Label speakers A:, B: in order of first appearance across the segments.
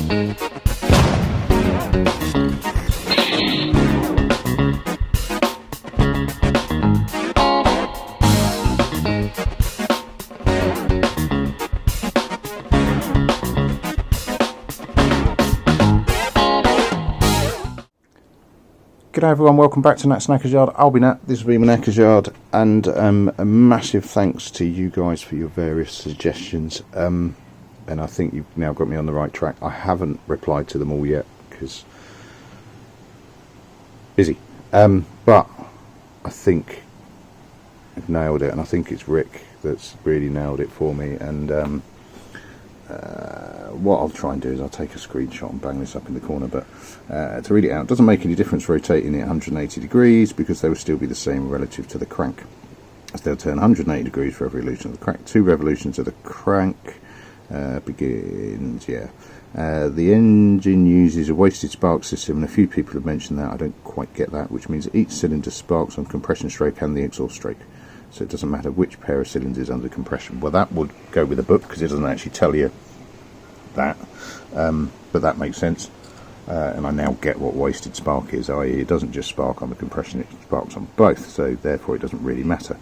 A: G'day everyone, welcome back to Nat's Knackers Yard. I'll be Nat, this will be my Knackers Yard, and a massive thanks to you guys for your various suggestions, and I think you've now got me on the right track. I haven't replied to them all yet because busy, but I think I've nailed it, and I think it's Rick that's really nailed it for me. And what I'll try and do is I'll take a screenshot and bang this up in the corner, but to read it out, it doesn't make any difference rotating it 180 degrees because they will still be the same relative to the crank, as they'll turn 180 degrees for every revolution of the crank. 2 revolutions of the crank begins, the engine uses a wasted spark system, and a few people have mentioned that. I don't quite get that, which means each cylinder sparks on compression stroke and the exhaust stroke, so it doesn't matter which pair of cylinders under compression. Well, that would go with the book because it doesn't actually tell you that, but that makes sense, and I now get what wasted spark is, i.e. it doesn't just spark on the compression, it sparks on both, so therefore it doesn't really matter.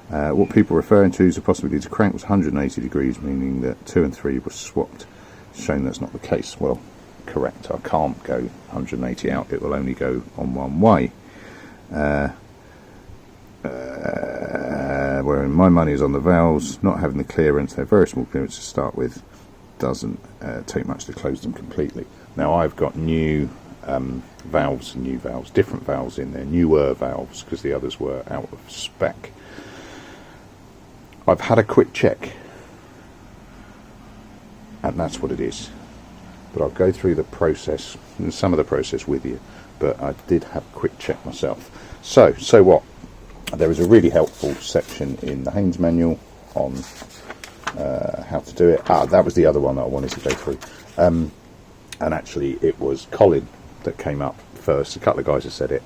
A: What people are referring to is the possibility the crank was 180 degrees, meaning that 2 and 3 were swapped, showing that's not the case. Well, correct, I can't go 180 out, it will only go on one way. Where my money is on the valves, not having the clearance, they're very small clearance to start with, doesn't take much to close them completely. Now I've got new valves and new valves, different valves in there, newer valves, because the others were out of spec. I've had a quick check, and that's what it is, but I'll go through the process and some of the process with you, but I did have a quick check myself. So what? There is a really helpful section in the Haynes manual on how to do it. That was the other one that I wanted to go through, and actually it was Colin that came up first. A couple of guys have said it.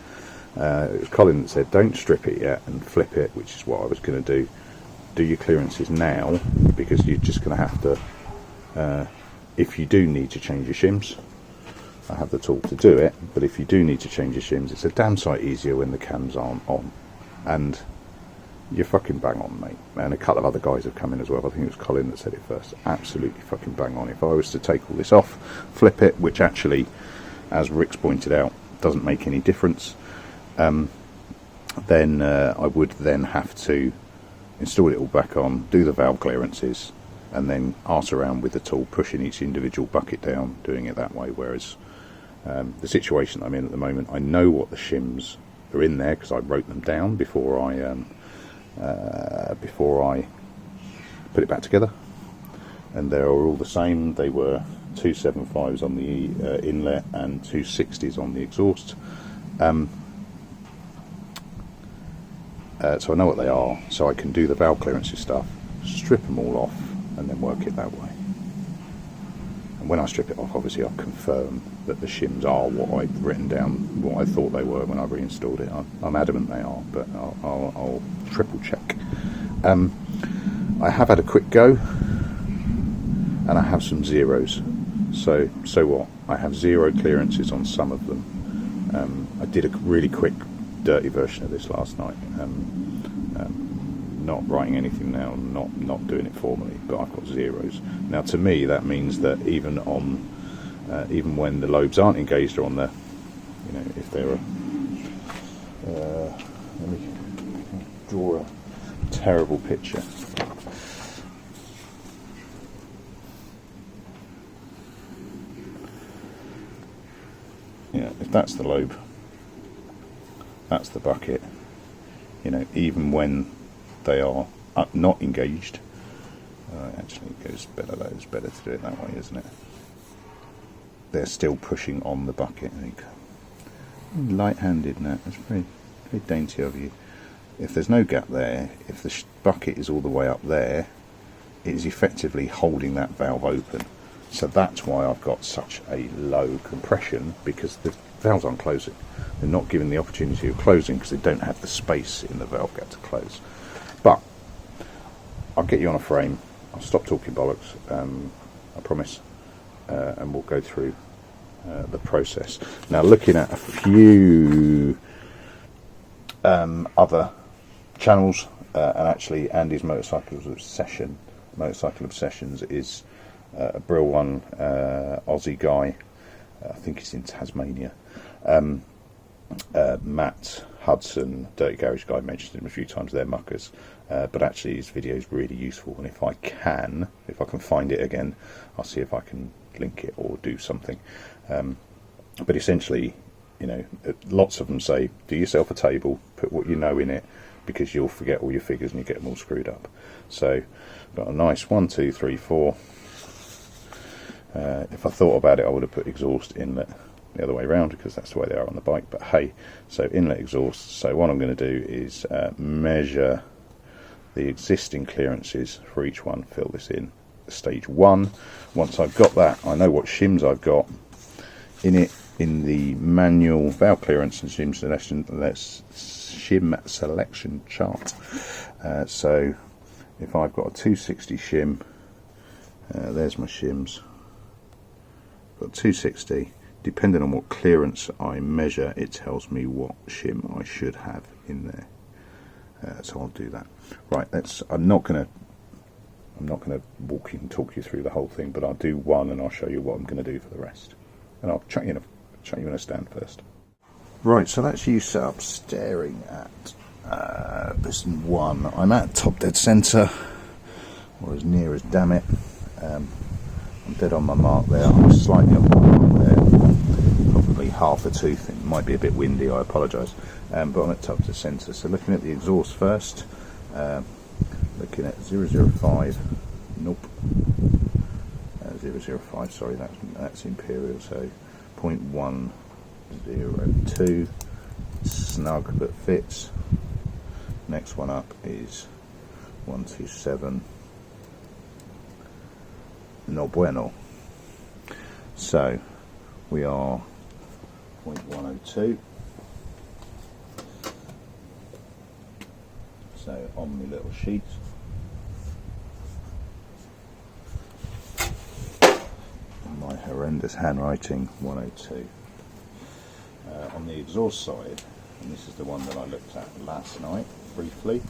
A: It was Colin that said don't strip it yet and flip it, which is what I was going to do. Do your clearances now, because you're just going to have to, if you do need to change your shims, I have the tool to do it, but if you do need to change your shims, it's a damn sight easier when the cams aren't on, and you're fucking bang on, mate. And a couple of other guys have come in as well. I think it was Colin that said it first. Absolutely fucking bang on. If I was to take all this off, flip it, which actually, as Rick's pointed out, doesn't make any difference, then I would then have to install it all back on, do the valve clearances, and then arse around with the tool, pushing each individual bucket down, doing it that way. Whereas the situation I'm in at the moment, I know what the shims are in there because I wrote them down before I put it back together, and they are all the same. They were 275s on the inlet and 260s on the exhaust. So I know what they are, so I can do the valve clearances stuff, strip them all off, and then work it that way. And when I strip it off, obviously I'll confirm that the shims are what I've written down, what I thought they were when I reinstalled it. I'm adamant they are, but I'll triple check. I have had a quick go, and I have some zeros. So what? I have 0 clearances on some of them. I did a really quick dirty version of this last night, not writing anything down, not doing it formally, but I've got zeros. Now to me that means that even on even when the lobes aren't engaged or on the, you know, if they're let me draw a terrible picture. Yeah, if that's the lobe, that's the bucket, you know, even when they are not engaged, actually it goes better, though, it's better to do it that way, isn't it? They're still pushing on the bucket. There you go. Light-handed now, that's very, very dainty of you. If there's no gap there, if the bucket is all the way up there, it is effectively holding that valve open. So that's why I've got such a low compression, because the valves aren't closing. They're not given the opportunity of closing because they don't have the space in the valve gap to close. But I'll get you on a frame. I'll stop talking bollocks, I promise. and we'll go through the process. Now, looking at a few other channels, and actually Andy's Motorcycle Obsessions is a brill one, Aussie guy, I think he's in Tasmania, Matt Hudson, Dirty Garage Guy, mentioned him a few times, they're muckers, but actually his video is really useful, and if I can find it again, I'll see if I can link it or do something. But essentially, you know, lots of them say, do yourself a table, put what you know in it, because you'll forget all your figures and you get them all screwed up. So, got a nice 1, 2, 3, 4. If I thought about it, I would have put exhaust, inlet the other way around, because that's the way they are on the bike, but hey, so inlet, exhaust. So what I'm going to do is measure the existing clearances for each one, fill this in stage 1. Once I've got that, I know what shims I've got in it, in the manual valve clearance and shim selection chart. So if I've got a 260 shim, there's my shims, got 260. Depending on what clearance I measure, it tells me what shim I should have in there. So I'll do that. Right, I'm not gonna talk you through the whole thing, but I'll do one and I'll show you what I'm going to do for the rest. And I'll chuck you in a stand first. Right, so that's you set up staring at piston 1. I'm at top dead centre, or as near as damn it. I'm dead on my mark there. I'm slightly off my mark there, probably half a tooth. It might be a bit windy, I apologise, but I'm at top dead centre. So looking at the exhaust first, looking at 005, nope, 005, sorry, that's imperial, so 0.102, snug but fits. Next one up is 127, no bueno. So we are 0.102. So on my little sheet, my horrendous handwriting, 102. On the exhaust side, and this is the one that I looked at last night briefly,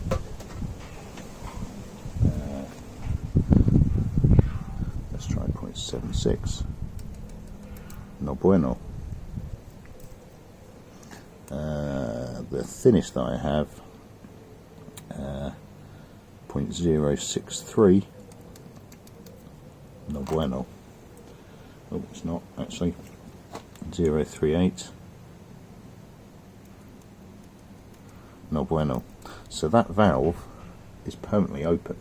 A: let's try 0.76, no bueno. The thinnest that I have, 0.063, no bueno. Oh, it's not actually. 038, no bueno. So that valve is permanently open.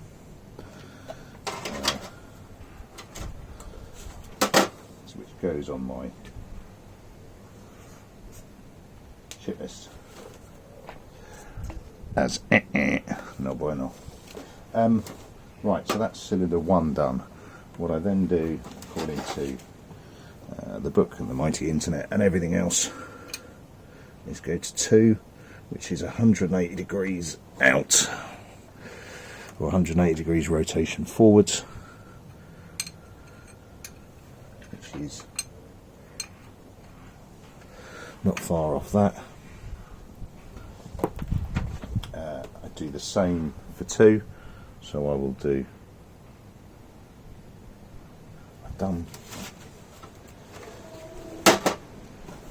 A: Which goes on my chip list. That's no bueno. Right, so that's cylinder 1 done. What I then do, according to the book and the mighty internet and everything else, is go to 2, which is 180 degrees out, or 180 degrees rotation forwards, which is not far off that. I do the same for 2, so I will do, I've done,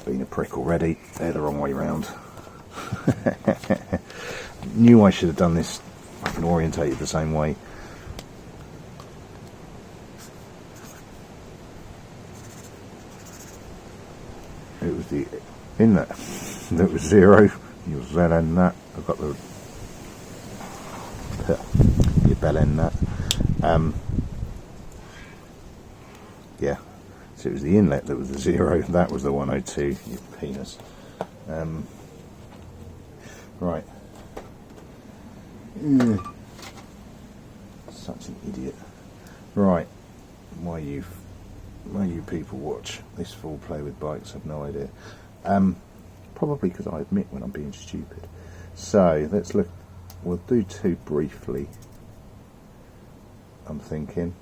A: been a prick already, they're the wrong way round. Knew I should have done this fucking orientated the same way. It was the inlet that was 0, your Z end nut, I've got the your bell end nut, yeah. So it was the inlet that was the 0, that was the 102, you penis. Right. Such an idiot. Right. Why you people watch this full play with bikes, I've no idea. Probably because I admit when I'm being stupid. So let's look. We'll do 2 briefly, I'm thinking.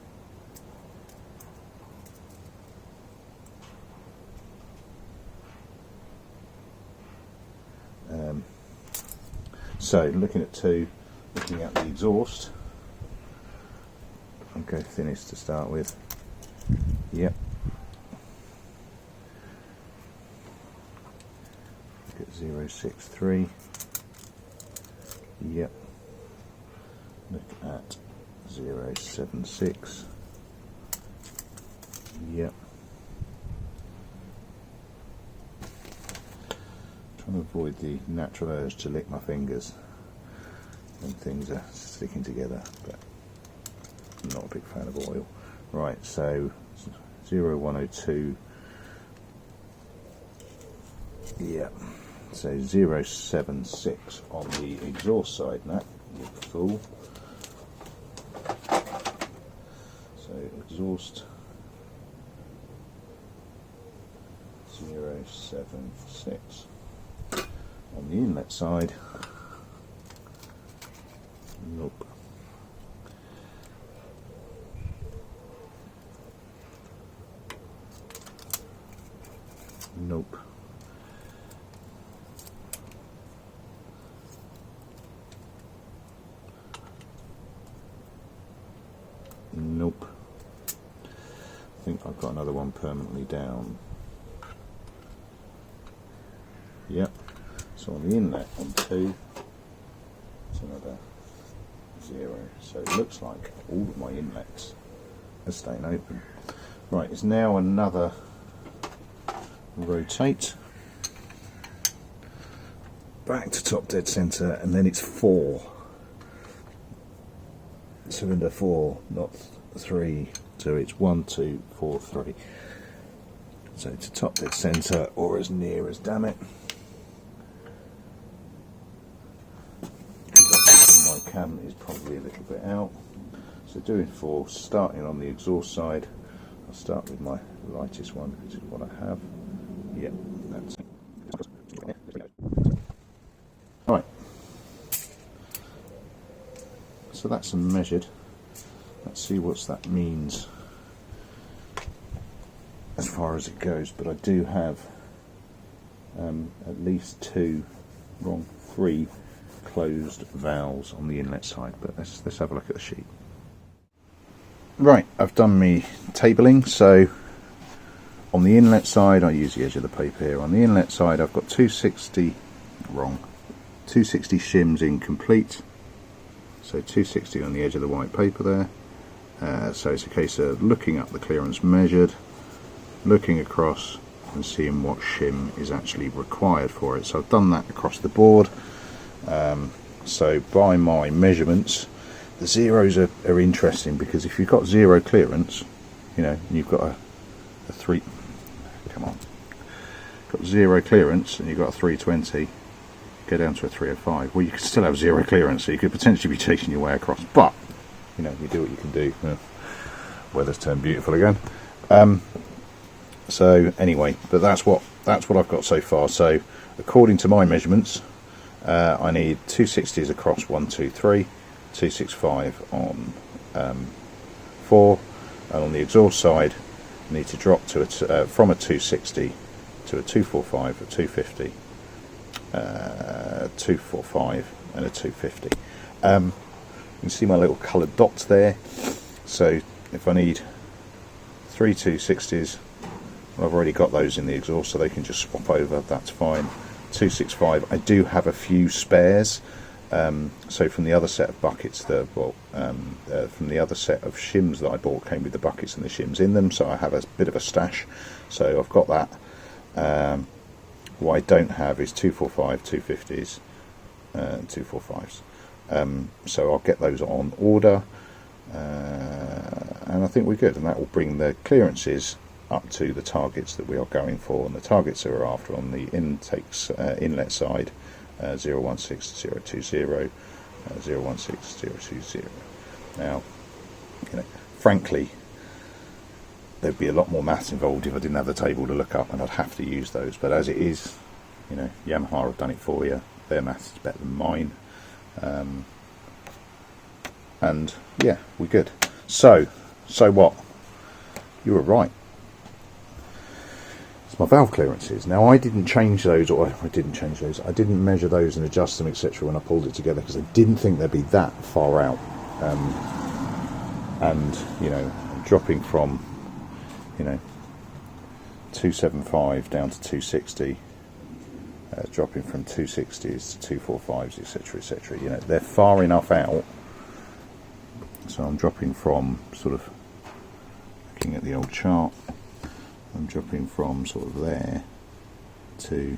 A: So looking at 2, looking at the exhaust, I'll go thinnest to start with. Yep. Look at 063. Yep. Look at 076. Yep. Trying to avoid the natural urge to lick my fingers when things are sticking together, but I'm not a big fan of oil. Right, so 0102. Yeah. So 076 on the exhaust side, and that you fool. So exhaust 076. On the inlet side, nope. Nope. Nope. I think I've got another one permanently down. Yep. So on the inlet on 2, it's another 0. So it looks like all of my inlets are staying open. Right, it's now another rotate back to top dead center, and then it's 4. Cylinder 4, not 3. So it's 1, 2, 4, 3. So to top dead center, or as near as, damn it. My cam is probably a little bit out. So doing 4, starting on the exhaust side. I'll start with my lightest one, which is what I have. Yep, that's it. Right. So that's measured. Let's see what that means as far as it goes. But I do have at least 3 closed valves on the inlet side. But let's have a look at the sheet. Right, I've done me tabling. So on the inlet side, I use the edge of the paper here. On the inlet side, I've got 260 shims incomplete. So 260 on the edge of the white paper there. So it's a case of looking up the clearance measured, looking across and seeing what shim is actually required for it. So I've done that across the board. So by my measurements, the zeros are interesting, because if you've got 0 clearance, you know, and you've got a 3, come on, got 0 clearance and you've got a 320, go down to a 305. Well, you could still have 0 clearance, so you could potentially be chasing your way across. But you know, you do what you can do. Weather's turned beautiful again. So anyway, but that's what I've got so far. So according to my measurements, I need 260s across 1, 2, 3, 265 on 4, and on the exhaust side, I need to drop to from a 260 to a 245, a 250. 245 and a 250. You can see my little coloured dots there. So if I need 3 260s, I've already got those in the exhaust, so they can just swap over. That's fine. 265. I do have a few spares. So from the other set of buckets, from the other set of shims that I bought, came with the buckets and the shims in them. So I have a bit of a stash. So I've got that. What I don't have is 245, 250s, and 245s. So I'll get those on order, and I think we're good. And that will bring the clearances up to the targets that we are going for. And the targets that we're after on the inlet side, 016020, 016020. Now, you know, frankly, there'd be a lot more maths involved if I didn't have the table to look up, and I'd have to use those. But as it is, you know, Yamaha have done it for you. Their maths is better than mine. And yeah, we're good. So what? You were right. It's my valve clearances. Now I didn't change those, or I didn't change those. I didn't measure those and adjust them, etc. when I pulled it together, because I didn't think they'd be that far out. And you know, I'm dropping from 275 down to 260. Dropping from 260s to 245s, etc., etc. You know, they're far enough out. So I'm dropping from sort of, looking at the old chart, I'm dropping from sort of there to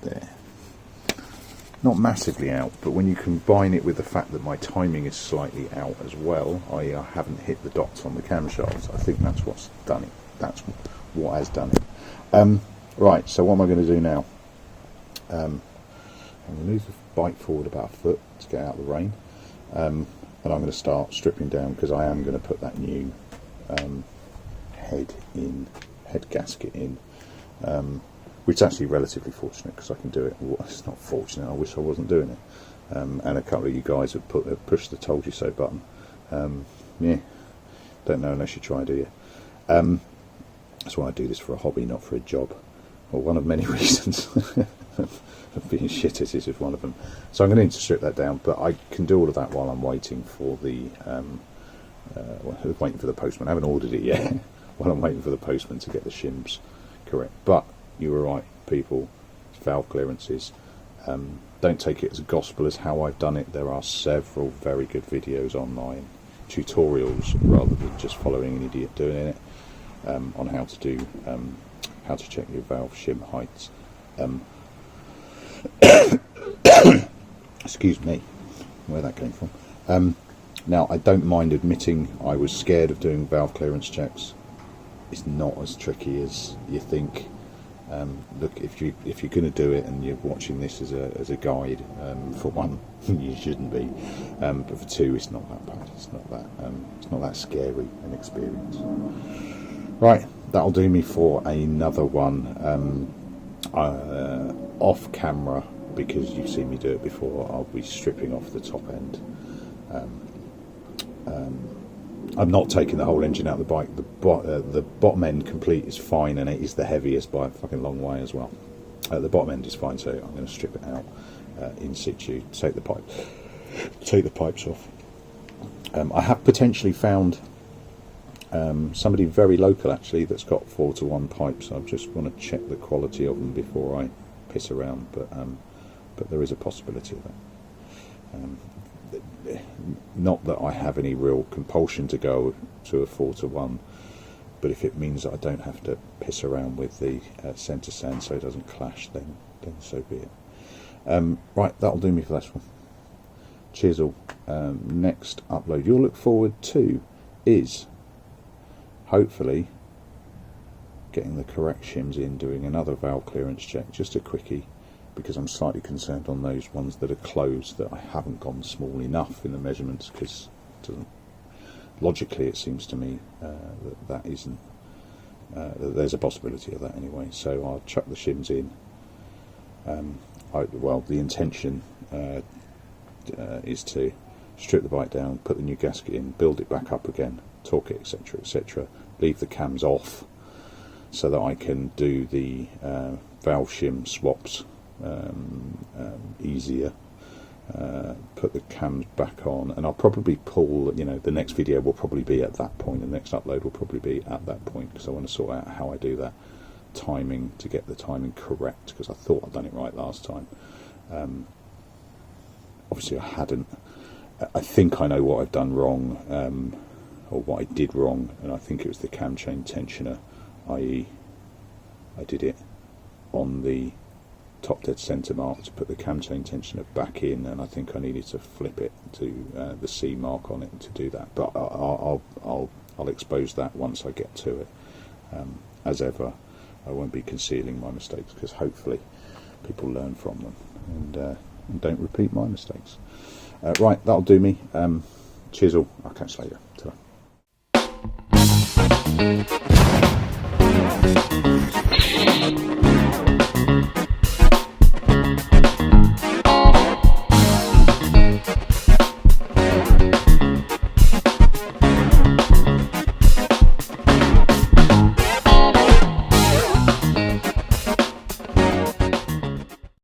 A: there. Not massively out, but when you combine it with the fact that my timing is slightly out as well, i.e. I haven't hit the dots on the camshafts, I think that's what's done it. That's what has done it. Right, so what am I going to do now? I'm going to move the bike forward about a foot to get out of the rain, and I'm going to start stripping down, because I am going to put that new head gasket in, which is actually relatively fortunate because I can do it. Well, it's not fortunate, I wish I wasn't doing it. And a couple of you guys have pushed the told you so button. Yeah, don't know unless you try, do you? That's why I do this for a hobby, not for a job. Well, one of many reasons. Being shit at it is one of them. So I'm going to need to strip that down, but I can do all of that while I'm waiting for the waiting for the postman. I haven't ordered it yet. While I'm waiting for the postman to get the shims correct. But you were right, people. It's valve clearances. Don't take it as gospel as how I've done it. There are several very good videos online, tutorials rather than just following an idiot doing it, on how to do how to check your valve shim heights. Excuse me, where that came from. Now, I don't mind admitting I was scared of doing valve clearance checks. It's not as tricky as you think. Look, if you're going to do it and you're watching this as a guide, for one, you shouldn't be. But for two, it's not that bad. It's not that scary an experience. Right, that'll do me for another one. Off camera, because you've seen me do it before, I'll be stripping off the top end. I'm not taking the whole engine out of the bike. The bottom end complete is fine, and it is the heaviest by a fucking long way as well. The bottom end is fine, so I'm going to strip it out in situ, take the pipes off. I have potentially found somebody very local actually that's got 4-to-1 pipes. I just want to check the quality of them before I piss around, but there is a possibility of that. Not that I have any real compulsion to go to a 4-to-1, but if it means that I don't have to piss around with the centre sand so it doesn't clash, then so be it. Right, that'll do me for this one. Cheers all. Next upload you'll look forward to is hopefully getting the correct shims in, doing another valve clearance check, just a quickie, because I'm slightly concerned on those ones that are closed that I haven't gone small enough in the measurements, because logically it seems to me that isn't, that there's a possibility of that anyway. So I'll chuck the shims in. Well, the intention is to strip the bike down, put the new gasket in, build it back up again, torque it, etc., etc., leave the cams off so that I can do the valve shim swaps easier, put the cams back on, and I'll probably pull, the next video will probably be at that point, the next upload will probably be at that point, because I want to sort out how I do that timing to get the timing correct, because I thought I'd done it right last time. Obviously I hadn't. I think I know what I've done wrong, or what I did wrong, and I think it was the cam chain tensioner, i.e. I did it on the top dead centre mark to put the cam chain tensioner back in, and I think I needed to flip it to the C mark on it to do that, but I'll expose that once I get to it. As ever, I won't be concealing my mistakes, because hopefully people learn from them and don't repeat my mistakes. Right, that'll do me. Cheers all, I'll catch you later. Ta-ra.